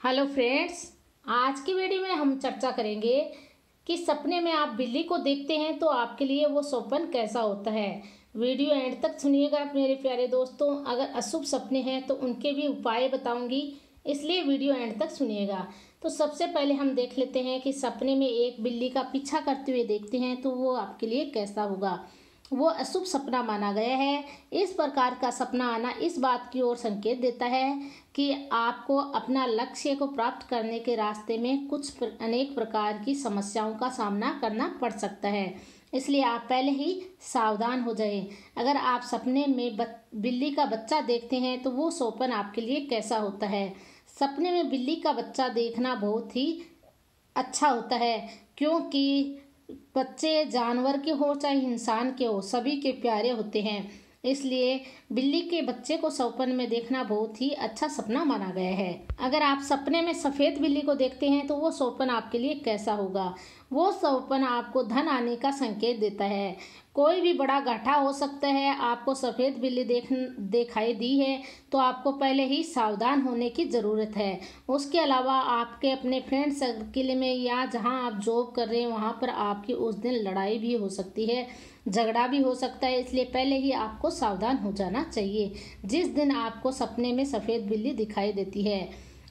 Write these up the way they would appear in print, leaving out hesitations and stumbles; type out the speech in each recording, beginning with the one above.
Hello friends, आज की video में हम चर्चा करेंगे कि सपने में आप बिल्ली को देखते हैं तो आपके लिए वो स्वप्न कैसा होता है। वीडियो एंड तक सुनिएगा मेरे प्यारे दोस्तों। अगर अशुभ सपने हैं तो उनके भी उपाय बताऊंगी, इसलिए वीडियो एंड तक सुनिएगा। तो सबसे पहले हम देख लेते हैं कि सपने में एक बिल्ली का पीछा करते हुए देखते हैं तो वो आपके लिए कैसा होगा। वो अशुभ सपना माना गया है। इस प्रकार का सपना आना इस बात की ओर संकेत देता है कि आपको अपना लक्ष्य को प्राप्त करने के रास्ते में अनेक प्रकार की समस्याओं का सामना करना पड़ सकता है, इसलिए आप पहले ही सावधान हो जाएं। अगर आप सपने में बिल्ली का बच्चा देखते हैं तो वो स्वप्न आपके लिए कैसा होता है। सपने में बिल्ली का बच्चा देखना बहुत ही अच्छा होता है, क्योंकि बच्चे जानवर के हो चाहे इंसान के हो, सभी के प्यारे होते हैं। इसलिए बिल्ली के बच्चे को स्वप्न में देखना बहुत ही अच्छा सपना माना गया है। अगर आप सपने में सफ़ेद बिल्ली को देखते हैं तो वो स्वप्न आपके लिए कैसा होगा। वो स्वप्न आपको धन आने का संकेत देता है। कोई भी बड़ा घाटा हो सकता है। आपको सफ़ेद बिल्ली दिखाई दी है तो आपको पहले ही सावधान होने की ज़रूरत है। उसके अलावा आपके अपने फ्रेंड सर्किल में या जहां आप जॉब कर रहे हैं वहां पर आपकी उस दिन लड़ाई भी हो सकती है, झगड़ा भी हो सकता है, इसलिए पहले ही आपको सावधान हो जाना चाहिए जिस दिन आपको सपने में सफ़ेद बिल्ली दिखाई देती है।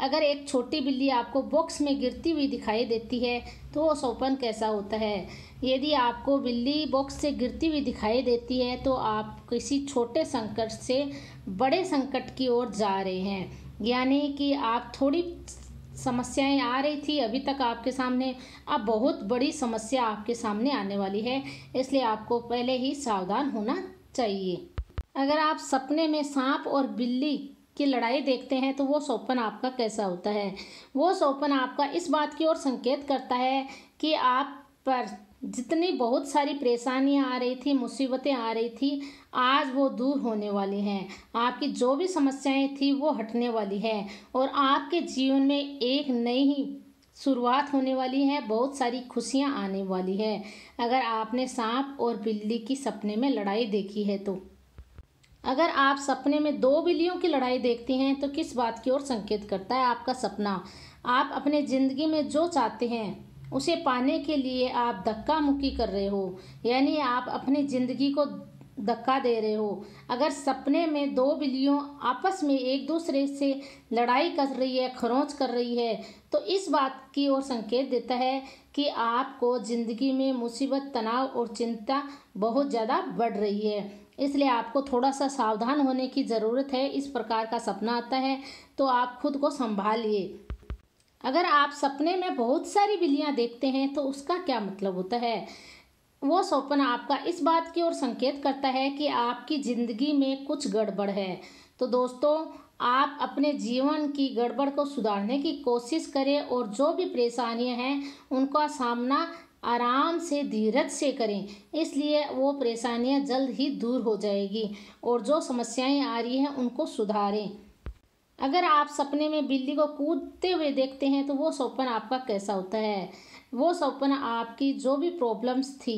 अगर एक छोटी बिल्ली आपको बॉक्स में गिरती हुई दिखाई देती है तो वो स्वप्न कैसा होता है। यदि आपको बिल्ली बॉक्स से गिरती हुई दिखाई देती है तो आप किसी छोटे संकट से बड़े संकट की ओर जा रहे हैं, यानी कि आप थोड़ी समस्याएं आ रही थी अभी तक आपके सामने, अब बहुत बड़ी समस्या आपके सामने आने वाली है, इसलिए आपको पहले ही सावधान होना चाहिए। अगर आप सपने में सांप और बिल्ली की लड़ाई देखते हैं तो वो स्वप्न आपका कैसा होता है। वो स्वप्न आपका इस बात की ओर संकेत करता है कि आप पर जितनी बहुत सारी परेशानियां आ रही थी, मुसीबतें आ रही थी, आज वो दूर होने वाली हैं। आपकी जो भी समस्याएं थी वो हटने वाली है और आपके जीवन में एक नई ही शुरुआत होने वाली है, बहुत सारी खुशियां आने वाली है। अगर आपने सांप और बिल्ली की सपने में लड़ाई देखी है तो अगर आप सपने में दो बिल्लियों की लड़ाई देखते हैं तो किस बात की ओर संकेत करता है आपका सपना। आप अपने ज़िंदगी में जो चाहते हैं उसे पाने के लिए आप धक्का मुक्की कर रहे हो, यानी आप अपनी ज़िंदगी को धक्का दे रहे हो। अगर सपने में दो बिल्लियों आपस में एक दूसरे से लड़ाई कर रही है, खरोंच कर रही है, तो इस बात की ओर संकेत देता है कि आपको ज़िंदगी में मुसीबत, तनाव और चिंता बहुत ज़्यादा बढ़ रही है, इसलिए आपको थोड़ा सा सावधान होने की ज़रूरत है। इस प्रकार का सपना आता है तो आप खुद को संभालिए। अगर आप सपने में बहुत सारी बिल्लियां देखते हैं तो उसका क्या मतलब होता है। वो स्वप्न आपका इस बात की ओर संकेत करता है कि आपकी ज़िंदगी में कुछ गड़बड़ है। तो दोस्तों, आप अपने जीवन की गड़बड़ को सुधारने की कोशिश करें और जो भी परेशानियां हैं उनका सामना आराम से, धीरज से करें, इसलिए वो परेशानियां जल्द ही दूर हो जाएगी और जो समस्याएं आ रही हैं उनको सुधारें। अगर आप सपने में बिल्ली को कूदते हुए देखते हैं तो वो स्वप्न आपका कैसा होता है। वो स्वप्न आपकी जो भी प्रॉब्लम्स थी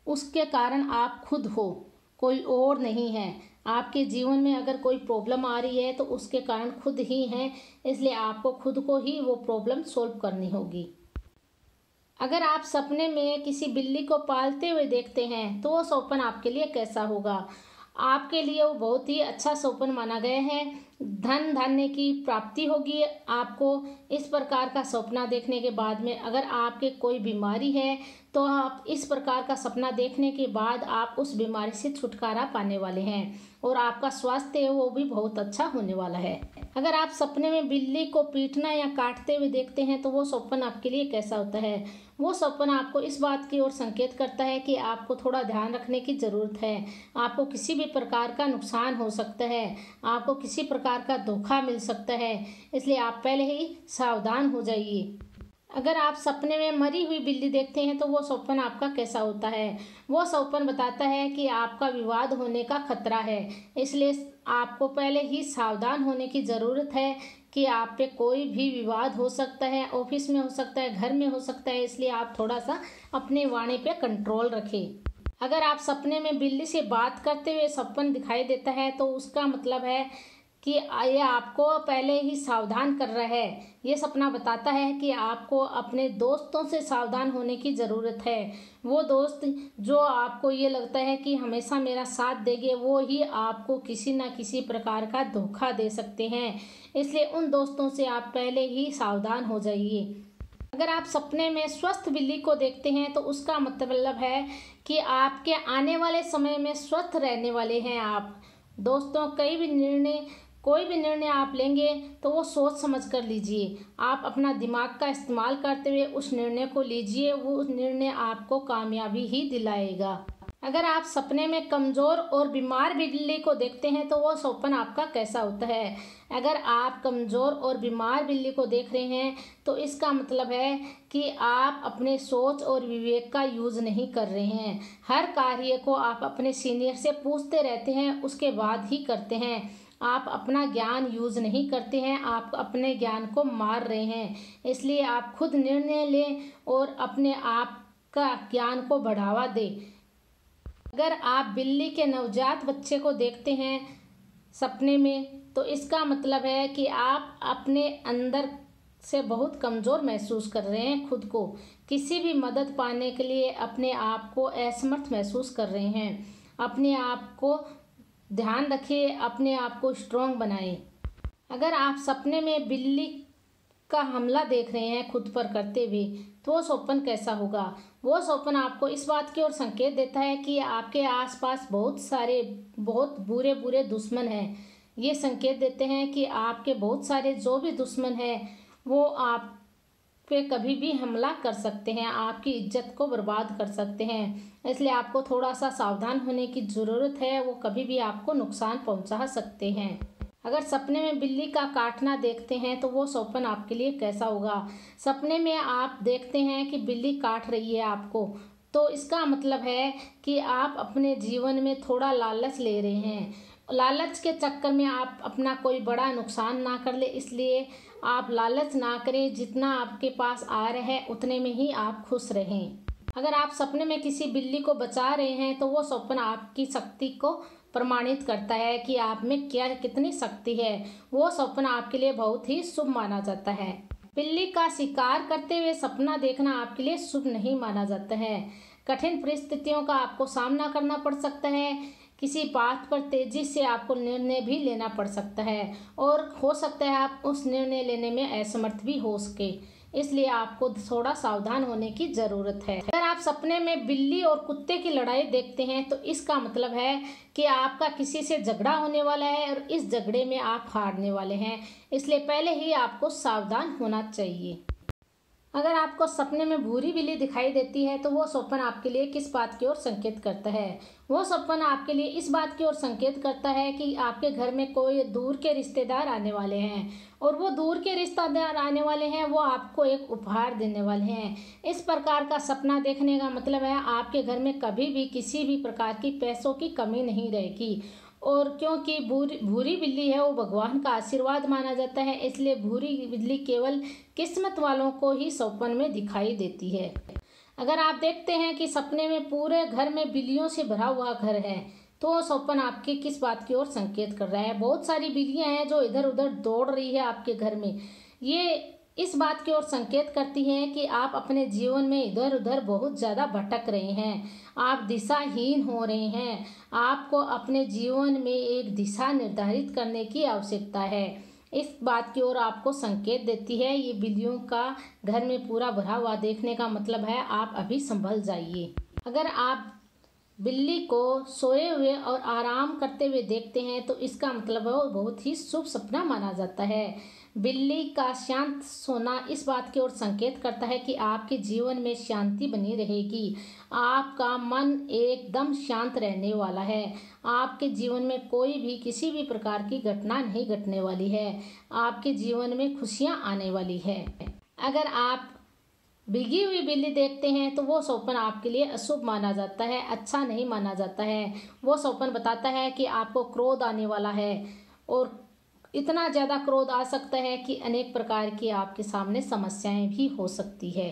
उसके कारण आप खुद हो, कोई और नहीं है। आपके जीवन में अगर कोई प्रॉब्लम आ रही है तो उसके कारण खुद ही हैं, इसलिए आपको खुद को ही वो प्रॉब्लम सॉल्व करनी होगी। अगर आप सपने में किसी बिल्ली को पालते हुए देखते हैं तो वो स्वप्न आपके लिए कैसा होगा। आपके लिए वो बहुत ही अच्छा स्वप्न माना गया है। धन धान्य की प्राप्ति होगी आपको इस प्रकार का सपना देखने के बाद में। अगर आपके कोई बीमारी है तो आप इस प्रकार का सपना देखने के बाद आप उस बीमारी से छुटकारा पाने वाले हैं और आपका स्वास्थ्य है वो भी बहुत अच्छा होने वाला है। अगर आप सपने में बिल्ली को पीटना या काटते हुए देखते हैं तो वो स्वप्न आपके लिए कैसा होता है। वो स्वप्न आपको इस बात की ओर संकेत करता है कि आपको थोड़ा ध्यान रखने की ज़रूरत है। आपको किसी भी प्रकार का नुकसान हो सकता है, आपको किसी प्रकार का धोखा मिल सकता है, इसलिए आप पहले ही सावधान हो जाइए। अगर आप सपने में मरी हुई बिल्ली देखते हैं तो वो स्वप्न आपका कैसा होता है। वो स्वप्न बताता है कि आपका विवाद होने का खतरा है, इसलिए आपको पहले ही सावधान होने की ज़रूरत है कि आप पे कोई भी विवाद हो सकता है, ऑफिस में हो सकता है, घर में हो सकता है, इसलिए आप थोड़ा सा अपने वाणी पे कंट्रोल रखें। अगर आप सपने में बिल्ली से बात करते हुए स्वप्न दिखाई देता है तो उसका मतलब है कि ये आपको पहले ही सावधान कर रहा है। ये सपना बताता है कि आपको अपने दोस्तों से सावधान होने की ज़रूरत है। वो दोस्त जो आपको ये लगता है कि हमेशा मेरा साथ देंगे, वो ही आपको किसी न किसी प्रकार का धोखा दे सकते हैं। इसलिए उन दोस्तों से आप पहले ही सावधान हो जाइए। अगर आप सपने में स्वस्थ बिल्ली को देखते हैं तो उसका मतलब है कि आपके आने वाले समय में स्वस्थ रहने वाले हैं आप। दोस्तों, कोई भी निर्णय आप लेंगे तो वो सोच समझ कर लीजिए। आप अपना दिमाग का इस्तेमाल करते हुए उस निर्णय को लीजिए, वो निर्णय आपको कामयाबी ही दिलाएगा। अगर आप सपने में कमज़ोर और बीमार बिल्ली को देखते हैं तो वो स्वप्न आपका कैसा होता है। अगर आप कमज़ोर और बीमार बिल्ली को देख रहे हैं तो इसका मतलब है कि आप अपने सोच और विवेक का यूज़ नहीं कर रहे हैं। हर कार्य को आप अपने सीनियर से पूछते रहते हैं, उसके बाद ही करते हैं। आप अपना ज्ञान यूज़ नहीं करते हैं, आप अपने ज्ञान को मार रहे हैं। इसलिए आप खुद निर्णय लें और अपने आप का ज्ञान को बढ़ावा दें। अगर आप बिल्ली के नवजात बच्चे को देखते हैं सपने में तो इसका मतलब है कि आप अपने अंदर से बहुत कमज़ोर महसूस कर रहे हैं। खुद को किसी भी मदद पाने के लिए अपने आप को असमर्थ महसूस कर रहे हैं। अपने आप को ध्यान रखिए, अपने आप को स्ट्रॉन्ग बनाएं। अगर आप सपने में बिल्ली का हमला देख रहे हैं खुद पर करते हुए तो वो स्वप्न कैसा होगा। वो स्वप्न आपको इस बात की ओर संकेत देता है कि आपके आसपास बहुत सारे बहुत बुरे बुरे दुश्मन हैं। ये संकेत देते हैं कि आपके बहुत सारे जो भी दुश्मन हैं वो आप पे कभी भी हमला कर सकते हैं, आपकी इज्जत को बर्बाद कर सकते हैं। इसलिए आपको थोड़ा सा सावधान होने की ज़रूरत है, वो कभी भी आपको नुकसान पहुंचा सकते हैं। अगर सपने में बिल्ली का काटना देखते हैं तो वो स्वप्न आपके लिए कैसा होगा। सपने में आप देखते हैं कि बिल्ली काट रही है आपको तो इसका मतलब है कि आप अपने जीवन में थोड़ा लालच ले रहे हैं। लालच के चक्कर में आप अपना कोई बड़ा नुकसान ना कर ले, इसलिए आप लालच ना करें। जितना आपके पास आ रहा है उतने में ही आप खुश रहें। अगर आप सपने में किसी बिल्ली को बचा रहे हैं तो वो स्वप्न आपकी शक्ति को प्रमाणित करता है कि आप में क्या कितनी शक्ति है। वो स्वप्न आपके लिए बहुत ही शुभ माना जाता है। बिल्ली का शिकार करते हुए सपना देखना आपके लिए शुभ नहीं माना जाता है। कठिन परिस्थितियों का आपको सामना करना पड़ सकता है। किसी बात पर तेजी से आपको निर्णय भी लेना पड़ सकता है और हो सकता है आप उस निर्णय लेने में असमर्थ भी हो सके। इसलिए आपको थोड़ा सावधान होने की ज़रूरत है। अगर आप सपने में बिल्ली और कुत्ते की लड़ाई देखते हैं तो इसका मतलब है कि आपका किसी से झगड़ा होने वाला है और इस झगड़े में आप हारने वाले हैं। इसलिए पहले ही आपको सावधान होना चाहिए। अगर आपको सपने में भूरी बिल्ली दिखाई देती है तो वो स्वप्न आपके लिए किस बात की ओर संकेत करता है। वो स्वप्न आपके लिए इस बात की ओर संकेत करता है कि आपके घर में कोई दूर के रिश्तेदार आने वाले हैं और वो दूर के रिश्तेदार आने वाले हैं वो आपको एक उपहार देने वाले हैं। इस प्रकार का सपना देखने का मतलब है आपके घर में कभी भी किसी भी प्रकार की पैसों की कमी नहीं रहेगी। और क्योंकि भूरी बिल्ली है वो भगवान का आशीर्वाद माना जाता है, इसलिए भूरी बिल्ली केवल किस्मत वालों को ही स्वप्न में दिखाई देती है। अगर आप देखते हैं कि सपने में पूरे घर में बिल्लियों से भरा हुआ घर है तो स्वप्न आपके किस बात की ओर संकेत कर रहा है। बहुत सारी बिल्लियां हैं जो इधर उधर दौड़ रही है आपके घर में। ये इस बात की ओर संकेत करती हैं कि आप अपने जीवन में इधर उधर बहुत ज़्यादा भटक रहे हैं, आप दिशाहीन हो रहे हैं। आपको अपने जीवन में एक दिशा निर्धारित करने की आवश्यकता है। इस बात की ओर आपको संकेत देती है। ये बिल्लियों का घर में पूरा भरा हुआ देखने का मतलब है आप अभी संभल जाइए। अगर आप बिल्ली को सोए हुए और आराम करते हुए देखते हैं तो इसका मतलब है वो बहुत ही शुभ सपना माना जाता है। बिल्ली का शांत सोना इस बात की ओर संकेत करता है कि आपके जीवन में शांति बनी रहेगी। आपका मन एकदम शांत रहने वाला है। आपके जीवन में कोई भी किसी भी प्रकार की घटना नहीं घटने वाली है। आपके जीवन में खुशियां आने वाली है। अगर आप भीगी हुई बिल्ली देखते हैं तो वो स्वप्न आपके लिए अशुभ माना जाता है, अच्छा नहीं माना जाता है। वो स्वप्न बताता है कि आपको क्रोध आने वाला है और इतना ज़्यादा क्रोध आ सकता है कि अनेक प्रकार की आपके सामने समस्याएं भी हो सकती है।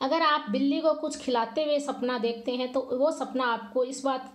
अगर आप बिल्ली को कुछ खिलाते हुए सपना देखते हैं तो वो सपना आपको इस बात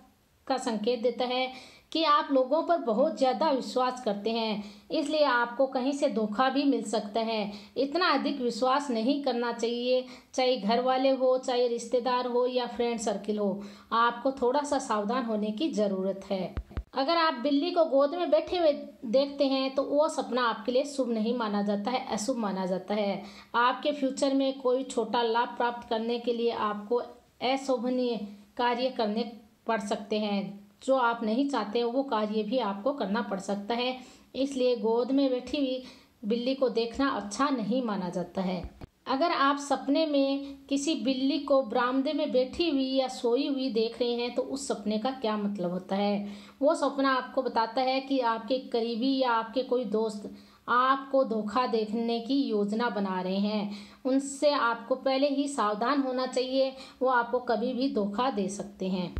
का संकेत देता है कि आप लोगों पर बहुत ज़्यादा विश्वास करते हैं, इसलिए आपको कहीं से धोखा भी मिल सकता है। इतना अधिक विश्वास नहीं करना चाहिए, चाहे घर वाले हो, चाहे रिश्तेदार हो या फ्रेंड सर्किल हो। आपको थोड़ा सा सावधान होने की ज़रूरत है। अगर आप बिल्ली को गोद में बैठे हुए देखते हैं तो वो सपना आपके लिए शुभ नहीं माना जाता है, अशुभ माना जाता है। आपके फ्यूचर में कोई छोटा लाभ प्राप्त करने के लिए आपको अशोभनीय कार्य करने पड़ सकते हैं। जो आप नहीं चाहते वो कार्य भी आपको करना पड़ सकता है, इसलिए गोद में बैठी हुई बिल्ली को देखना अच्छा नहीं माना जाता है। अगर आप सपने में किसी बिल्ली को बरामदे में बैठी हुई या सोई हुई देख रहे हैं तो उस सपने का क्या मतलब होता है? वो सपना आपको बताता है कि आपके करीबी या आपके कोई दोस्त आपको धोखा देने की योजना बना रहे हैं। उनसे आपको पहले ही सावधान होना चाहिए, वो आपको कभी भी धोखा दे सकते हैं।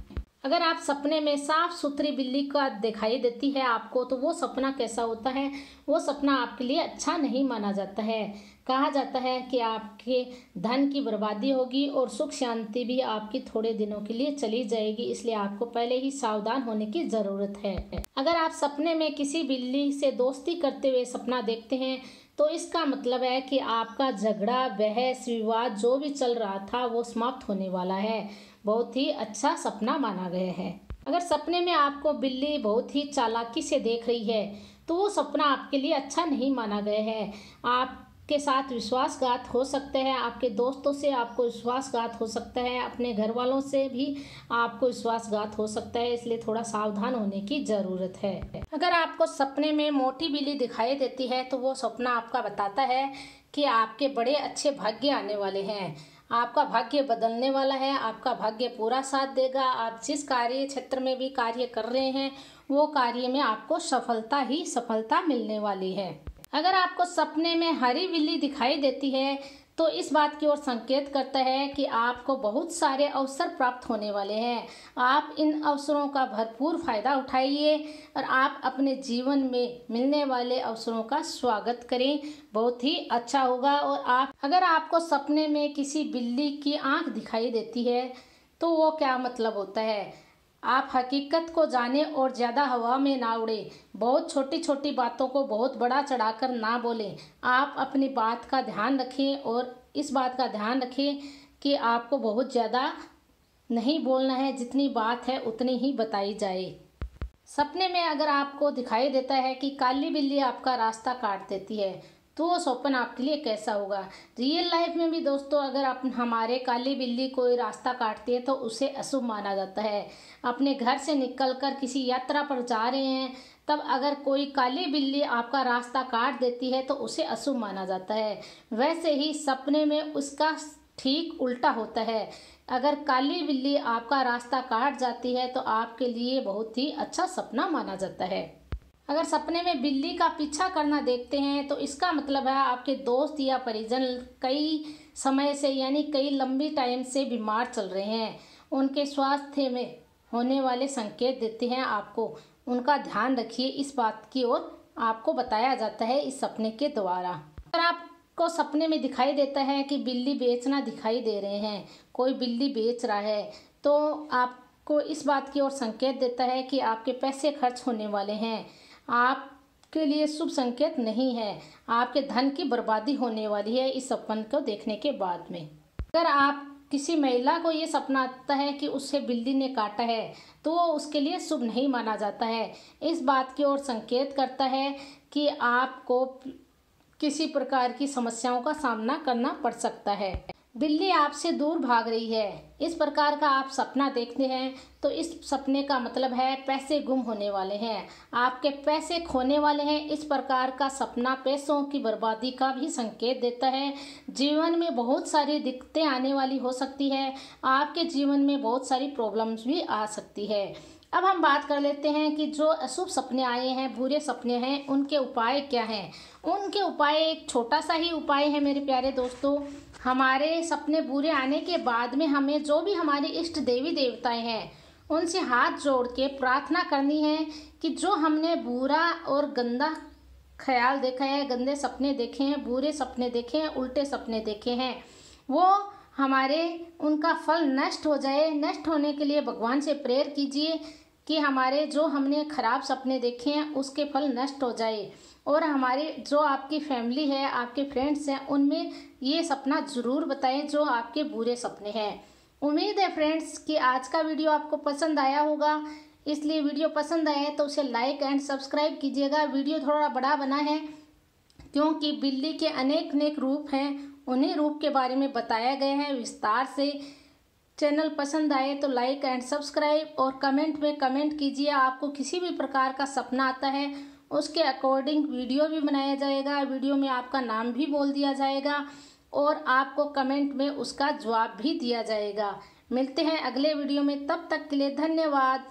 अगर आप सपने में साफ सुथरी बिल्ली का दिखाई देती है आपको, तो वो सपना कैसा होता है? वो सपना आपके लिए अच्छा नहीं माना जाता है। कहा जाता है कि आपके धन की बर्बादी होगी और सुख शांति भी आपकी थोड़े दिनों के लिए चली जाएगी, इसलिए आपको पहले ही सावधान होने की ज़रूरत है। अगर आप सपने में किसी बिल्ली से दोस्ती करते हुए सपना देखते हैं तो इसका मतलब है कि आपका झगड़ा, बहस, विवाद जो भी चल रहा था वो समाप्त होने वाला है। बहुत ही अच्छा सपना माना गया है। अगर सपने में आपको बिल्ली बहुत ही चालाकी से देख रही है तो वो सपना आपके लिए अच्छा नहीं माना गया है। आपके साथ विश्वासघात हो सकते हैं, आपके दोस्तों से आपको विश्वासघात हो सकता है, अपने घर वालों से भी आपको विश्वासघात हो सकता है, इसलिए थोड़ा सावधान होने की ज़रूरत है। अगर आपको सपने में मोटी बिल्ली दिखाई देती है तो वो सपना आपका बताता है कि आपके बड़े अच्छे भाग्य आने वाले हैं। आपका भाग्य बदलने वाला है, आपका भाग्य पूरा साथ देगा। आप जिस कार्य क्षेत्र में भी कार्य कर रहे हैं वो कार्य में आपको सफलता ही सफलता मिलने वाली है। अगर आपको सपने में हरी बिल्ली दिखाई देती है तो इस बात की ओर संकेत करता है कि आपको बहुत सारे अवसर प्राप्त होने वाले हैं। आप इन अवसरों का भरपूर फायदा उठाइए और आप अपने जीवन में मिलने वाले अवसरों का स्वागत करें, बहुत ही अच्छा होगा। और अगर आपको सपने में किसी बिल्ली की आंख दिखाई देती है तो वो क्या मतलब होता है? आप हकीकत को जानें और ज़्यादा हवा में ना उड़े। बहुत छोटी छोटी बातों को बहुत बड़ा चढ़ाकर ना बोलें। आप अपनी बात का ध्यान रखें और इस बात का ध्यान रखें कि आपको बहुत ज़्यादा नहीं बोलना है, जितनी बात है उतनी ही बताई जाए। सपने में अगर आपको दिखाई देता है कि काली बिल्ली आपका रास्ता काट देती है तो वो स्वप्न आपके लिए कैसा होगा? रियल लाइफ में भी दोस्तों अगर आप हमारे काली बिल्ली कोई रास्ता काटती है तो उसे अशुभ माना जाता है। अपने घर से निकलकर किसी यात्रा पर जा रहे हैं तब अगर कोई काली बिल्ली आपका रास्ता काट देती है तो उसे अशुभ माना जाता है। वैसे ही सपने में उसका ठीक उल्टा होता है। अगर काली बिल्ली आपका रास्ता काट जाती है तो आपके लिए बहुत ही अच्छा सपना माना जाता है। अगर सपने में बिल्ली का पीछा करना देखते हैं तो इसका मतलब है आपके दोस्त या परिजन कई समय से यानी कई लंबी टाइम से बीमार चल रहे हैं। उनके स्वास्थ्य में होने वाले संकेत देते हैं आपको। उनका ध्यान रखिए, इस बात की ओर आपको बताया जाता है इस सपने के द्वारा। अगर आपको सपने में दिखाई देता है कि बिल्ली बेचना दिखाई दे रहे हैं, कोई बिल्ली बेच रहा है, तो आपको इस बात की ओर संकेत देता है कि आपके पैसे खर्च होने वाले हैं। आपके लिए शुभ संकेत नहीं है, आपके धन की बर्बादी होने वाली है इस सपन को देखने के बाद में। अगर आप किसी महिला को ये सपना आता है कि उसे बिल्ली ने काटा है तो वो उसके लिए शुभ नहीं माना जाता है। इस बात की ओर संकेत करता है कि आपको किसी प्रकार की समस्याओं का सामना करना पड़ सकता है। बिल्ली आपसे दूर भाग रही है, इस प्रकार का आप सपना देखते हैं तो इस सपने का मतलब है पैसे गुम होने वाले हैं, आपके पैसे खोने वाले हैं। इस प्रकार का सपना पैसों की बर्बादी का भी संकेत देता है। जीवन में बहुत सारी दिक्कतें आने वाली हो सकती है, आपके जीवन में बहुत सारी प्रॉब्लम्स भी आ सकती है। अब हम बात कर लेते हैं कि जो अशुभ सपने आए हैं, बुरे सपने हैं, उनके उपाय क्या हैं। उनके उपाय एक छोटा सा ही उपाय है मेरे प्यारे दोस्तों। हमारे सपने बुरे आने के बाद में हमें जो भी हमारे इष्ट देवी देवताएं हैं उनसे हाथ जोड़ के प्रार्थना करनी है कि जो हमने बुरा और गंदा ख्याल देखा है, गंदे सपने देखे हैं, बुरे सपने देखे हैं, उल्टे सपने देखे हैं, वो हमारे उनका फल नष्ट हो जाए। नष्ट होने के लिए भगवान से प्रेयर कीजिए कि हमारे जो हमने खराब सपने देखे हैं उसके फल नष्ट हो जाए, और हमारे जो आपकी फैमिली है, आपके फ्रेंड्स हैं, उनमें ये सपना ज़रूर बताएं जो आपके बुरे सपने हैं। उम्मीद है फ्रेंड्स कि आज का वीडियो आपको पसंद आया होगा, इसलिए वीडियो पसंद आया है तो उसे लाइक एंड सब्सक्राइब कीजिएगा। वीडियो थोड़ा बड़ा बना है क्योंकि बिल्ली के अनेक अनेक रूप हैं, उन्हीं रूप के बारे में बताया गया है विस्तार से। चैनल पसंद आए तो लाइक एंड सब्सक्राइब, और कमेंट में कमेंट कीजिए। आपको किसी भी प्रकार का सपना आता है उसके अकॉर्डिंग वीडियो भी बनाया जाएगा, वीडियो में आपका नाम भी बोल दिया जाएगा और आपको कमेंट में उसका जवाब भी दिया जाएगा। मिलते हैं अगले वीडियो में, तब तक के लिए धन्यवाद।